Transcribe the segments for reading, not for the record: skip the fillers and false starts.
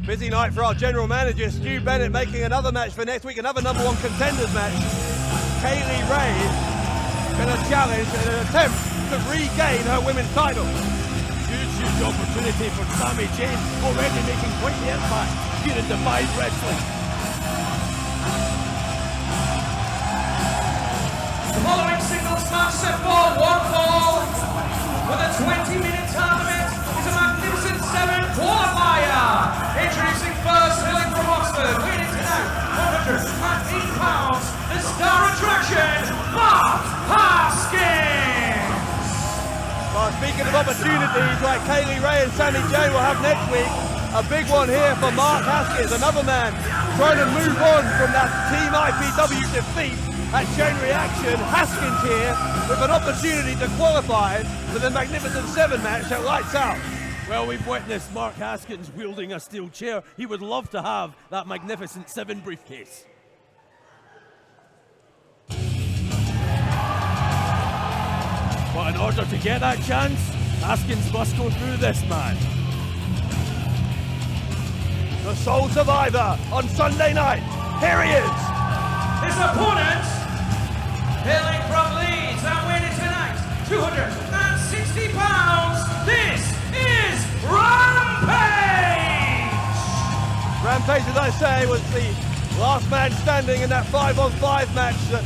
Busy night for our general manager, Stu Bennett, making another match for next week, another number one contenders match. Kaylee Ray going to challenge in an attempt to regain her women's title. Huge opportunity for Sami Zayn, already making quite the impact here in Defiant Wrestling. The following singles match set for one fall with a 20-minute tournament is a magnificent 7 qualifier. Introducing first, hailing from Oxford, weighing tonight 108 pounds, the star attraction, Mark Haskins. Well, speaking of opportunities like Kaylee Ray and Sami Zayn will have next week, a big one here for Mark Haskins, another man trying to move on from that Team IPW defeat at Chain Reaction. Haskins here with an opportunity to qualify for the Magnificent 7 match that Lights Out. Well, we've witnessed Mark Haskins wielding a steel chair. He would love to have that Magnificent 7 briefcase. But in order to get that chance, Haskins must go through this man. The sole survivor on Sunday night. Here he is. His opponent, hailing from Leeds and winning tonight, 260 pounds, this is Rampage! Rampage, as I say, was the last man standing in that 5-on-5 match that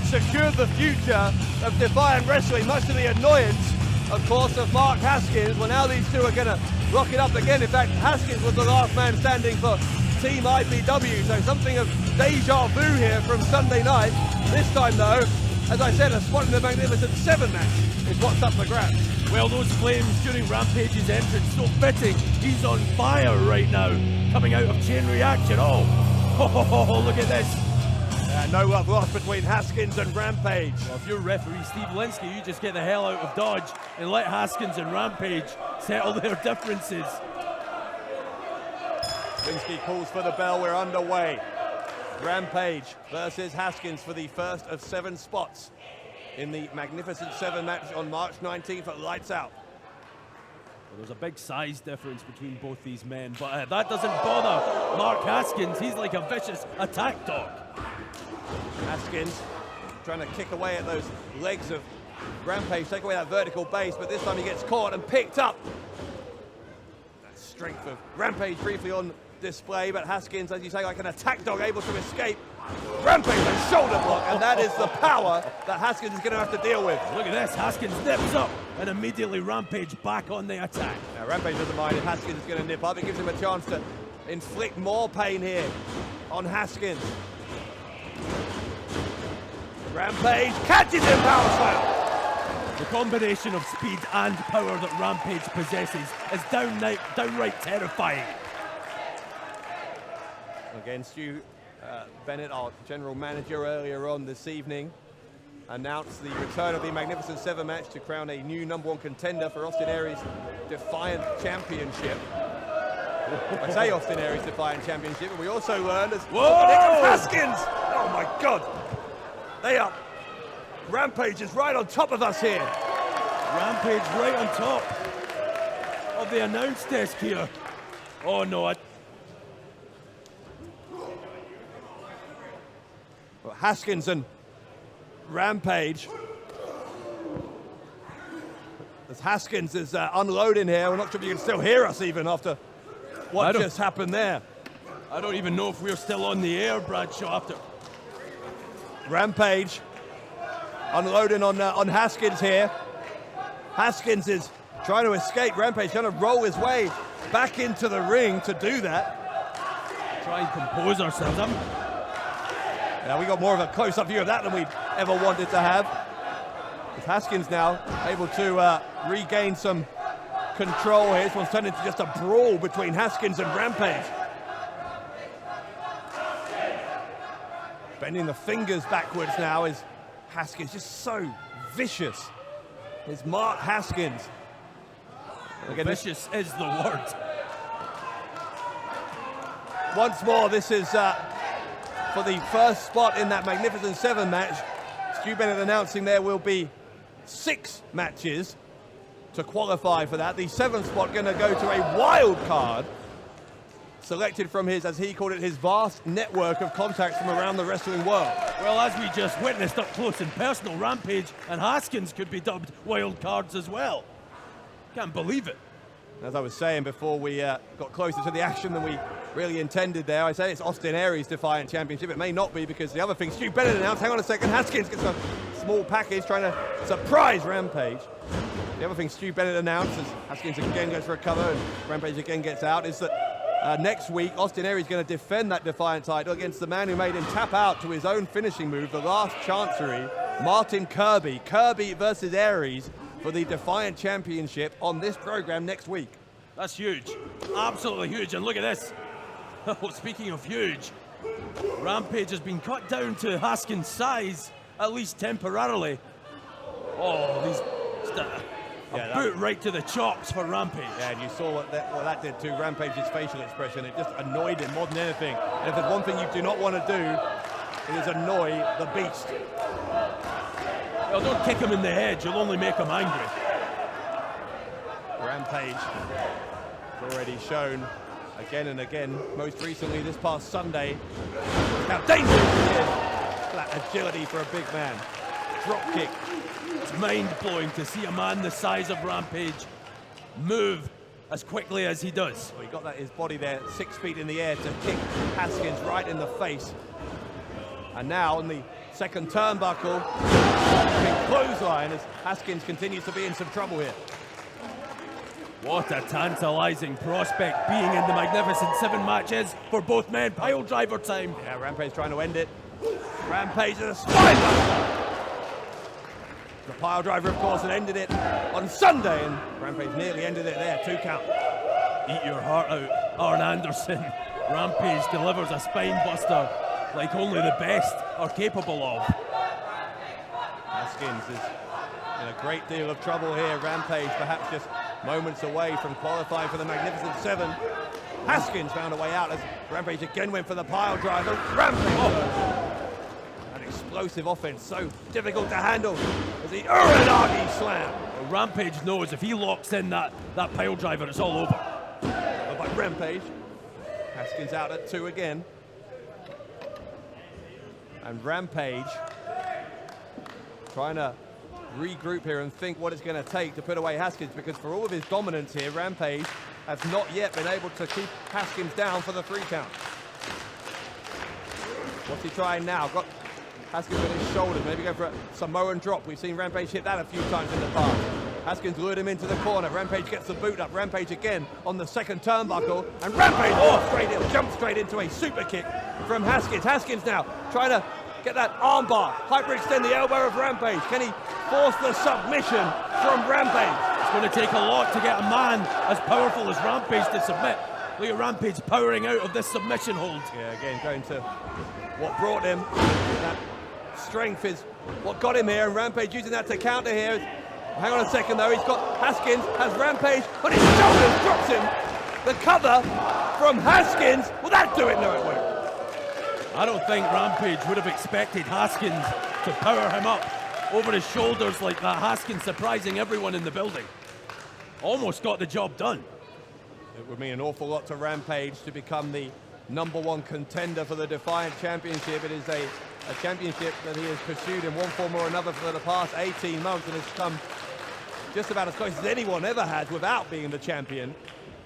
secured the future of Defiant Wrestling, much to the annoyance, of course, of Mark Haskins. Well, now these two are going to rock it up again. In fact, Haskins was the last man standing for Team IPW, so something of deja vu here from Sunday night. This time, though, as I said, a spot in the Magnificent 7 match is what's up for grabs. Well, those flames during Rampage's entrance, so fitting. He's on fire right now, coming out of Chain Reaction. Oh, look at this. No love lost between Haskins and Rampage. Well, if you're referee Steve Linsky, you just get the hell out of Dodge and let Haskins and Rampage settle their differences. Linsky calls for the bell, we're underway. Rampage versus Haskins for the first of 7 spots in the Magnificent 7 match on March 19th at Lights Out. Well, there's a big size difference between both these men, but that doesn't bother Mark Haskins. He's like a vicious attack dog. Haskins trying to kick away at those legs of Rampage, take away that vertical base, but this time he gets caught and picked up. That strength of Rampage briefly on display, but Haskins, as you say, like an attack dog, able to escape. Rampage a shoulder block, and that is the power that Haskins is going to have to deal with. Look at this, Haskins nips up, and immediately Rampage back on the attack. Now Rampage doesn't mind if Haskins is going to nip up. It gives him a chance to inflict more pain here on Haskins. Rampage catches him, power slam. The combination of speed and power that Rampage possesses is downright terrifying. Again, Stu Bennett, our general manager, earlier on this evening announced the return of the Magnificent 7 match to crown a new #1 contender for Austin Aries Defiant Championship. I say Austin Aries Defiant Championship, and we also learned as Haskins! Oh my God! They are. Rampage is right on top of us here. Rampage right on top of the announce desk here. Oh no, Well, Haskins and Rampage. As Haskins is unloading here, we're not sure if you can still hear us even after what just happened there. I don't even know if we're still on the air, Bradshaw, after. Rampage unloading on Haskins here. Haskins is trying to escape. Rampage trying to roll his way back into the ring to do that. Try and compose ourselves. Now we got more of a close-up view of that than we'd ever wanted to have. With Haskins now able to regain some control here. This one's turned into just a brawl between Haskins and Rampage. Bending the fingers backwards now is Haskins, just so vicious. Is Mark Haskins. Again, vicious is the word. Once more, this is for the first spot in that Magnificent 7 match. Stu Bennett announcing there will be 6 matches to qualify for that. The 7th spot going to go to a wild card selected from his, as he called it, his vast network of contacts from around the wrestling world. Well, as we just witnessed up close and personal, Rampage and Haskins could be dubbed wild cards as well. Can't believe it. As I was saying before we got closer to the action than we really intended there, I say it's Austin Aries' Defiant Championship. It may not be, because the other thing Stu Bennett announced, hang on a second, Haskins gets a small package trying to surprise Rampage. The other thing Stu Bennett announced, as Haskins again goes for a cover and Rampage again gets out, is that next week Austin Aries is going to defend that Defiant title against the man who made him tap out to his own finishing move, the last chancery, Martin Kirby. Kirby versus Aries for the Defiant Championship on this program next week. That's huge. Absolutely huge. And look at this. Oh, speaking of huge, Rampage has been cut down to Haskins' size, at least temporarily. Oh, these... A boot right to the chops for Rampage. Yeah, and you saw what that did to Rampage's facial expression. It just annoyed him more than anything. And if there's one thing you do not want to do, it is annoy the beast. Well, don't kick him in the head, you'll only make him angry. Rampage has already shown again and again, most recently this past Sunday, how dangerous he is. That agility for a big man. Drop kick. It's mind-blowing to see a man the size of Rampage move as quickly as he does. Well, he got his body there 6 feet in the air to kick Haskins right in the face. And now on the second turnbuckle, big clothesline as Haskins continues to be in some trouble here. What a tantalizing prospect being in the Magnificent Seven matches for both men. Pile driver time. Yeah, Rampage trying to end it. Rampage is a spider. The pile driver, of course, had ended it on Sunday, and Rampage nearly ended it there. 2 count. Eat your heart out, Arn Anderson. Rampage delivers a spine buster like only the best are capable of. Haskins is in a great deal of trouble here. Rampage perhaps just moments away from qualifying for the Magnificent Seven. Haskins found a way out as Rampage again went for the pile driver. Rampage! An explosive offense, so difficult to handle as the Uranagi slam. Well, Rampage knows if he locks in that pile driver, it's all over. By Rampage. Haskins out at 2 again. And Rampage trying to regroup here and think what it's going to take to put away Haskins, because for all of his dominance here, Rampage has not yet been able to keep Haskins down for the 3 count. What's he trying now? Got Haskins on his shoulders, maybe go for a Samoan drop. We've seen Rampage hit that a few times in the past. Haskins lured him into the corner. Rampage gets the boot up. Rampage again on the second turnbuckle. And Rampage, he'll jump straight into a super kick from Haskins. Haskins now trying to get that armbar. Hyperextend the elbow of Rampage. Can he force the submission from Rampage? It's going to take a lot to get a man as powerful as Rampage to submit. Look at Rampage powering out of this submission hold. Yeah, again, going to what brought him. That strength is what got him here, and Rampage using that to counter here. Hang on a second, though. He's got Haskins, has Rampage on his shoulders, drops him. The cover from Haskins. Will that do it? No, it won't. I don't think Rampage would have expected Haskins to power him up over his shoulders like that. Haskins surprising everyone in the building. Almost got the job done. It would mean an awful lot to Rampage to become the #1 contender for the Defiant Championship. It is a championship that he has pursued in one form or another for the past 18 months and has come just about as close as anyone ever has without being the champion.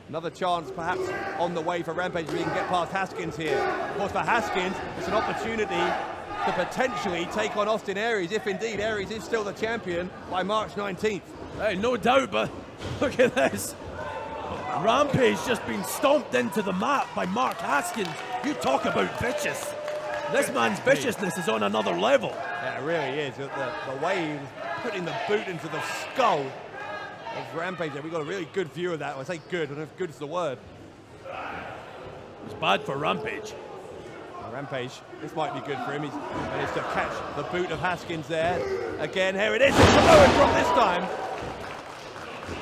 Another chance perhaps on the way for Rampage if he can get past Haskins here. Of course, for Haskins, it's an opportunity to potentially take on Austin Aries, if indeed Aries is still the champion by March 19th. Hey, no doubt, but look at this. Rampage just been stomped into the mat by Mark Haskins. You talk about vicious. This man's viciousness is on another level. Yeah, it really is. The way he was putting the boot into the skull of Rampage, we got a really good view of that. I say good, I don't know if good is the word. It's bad for Rampage. Rampage, this might be good for him. He's managed to catch the boot of Haskins there. Again, here it is. It's a lower drop this time.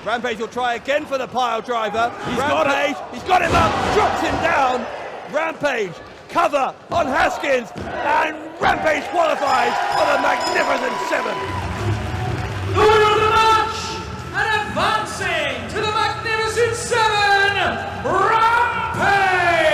Rampage will try again for the pile driver. He's got him up, drops him down. Rampage, cover on Haskins, and Rampage qualifies for the Magnificent Seven. The winner of the match, and advancing to the Magnificent Seven, Rampage!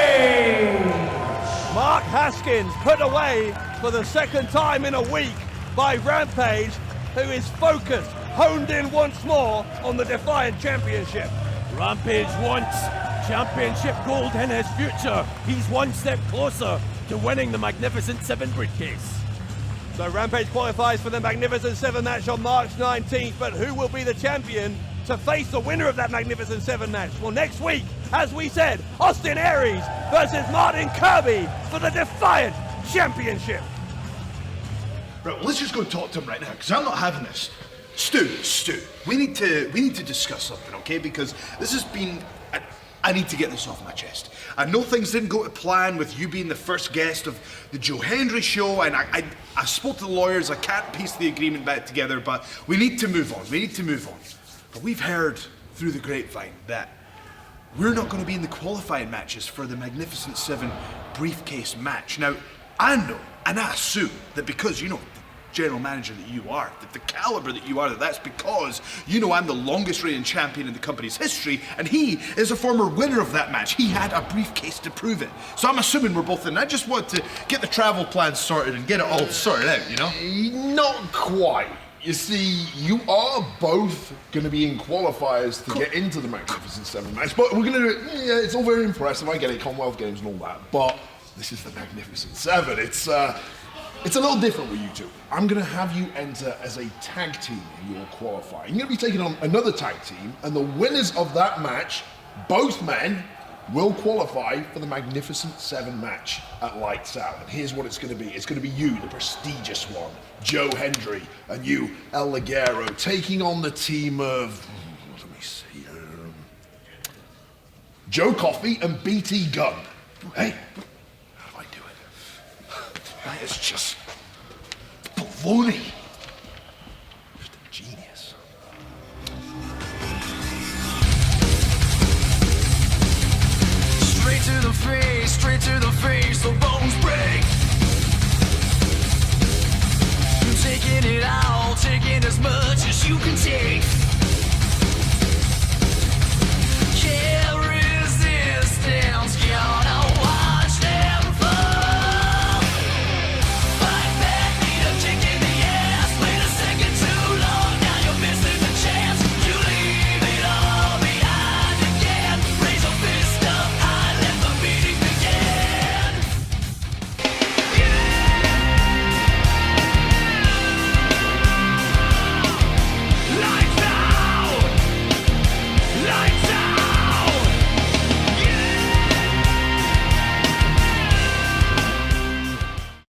Haskins put away for the second time in a week by Rampage, who is focused, honed in once more on the Defiant Championship. Rampage wants championship gold in his future. He's one step closer to winning the Magnificent 7 briefcase. So Rampage qualifies for the Magnificent 7 match on March 19th, but who will be the champion to face the winner of that Magnificent 7 match? Well, next week, as we said, Austin Aries versus Martin Kirby for the Defiant Championship. Right, well, let's just go and talk to him right now, because I'm not having this. Stu, we need to discuss something, okay? Because this has been, I need to get this off my chest. I know things didn't go to plan with you being the first guest of the Joe Hendry show, and I spoke to the lawyers. I can't piece the agreement back together, but we need to move on. But we've heard through the grapevine that we're not going to be in the qualifying matches for the Magnificent 7 briefcase match. Now, I know, and I assume that because, you know, general manager that you are, that the caliber that you are, that's because you know I'm the longest reigning champion in the company's history, and he is a former winner of that match. He had a briefcase to prove it. So I'm assuming we're both in. I just want to get the travel plans sorted and get it all sorted out, you know? Not quite. You see, you are both going to be in qualifiers to get into the Magnificent 7 match, but we're going to do it. Yeah, it's all very impressive. I get it, Commonwealth Games and all that, but this is the Magnificent 7. It's a little different with you two. I'm going to have you enter as a tag team in your qualifying. You're going to be taking on another tag team, and the winners of that match, both men, will qualify for the Magnificent 7 match at Lights Out. And here's what it's going to be. It's going to be you, the prestigious one, Joe Hendry, and you, El Ligero, taking on the team of, let me see, Joe Coffey and BT Gunn. Hey, how do I do it? That is just baloney. Just a genius. Straight to the face, the bones break. You're taking it all, taking as much as you can take.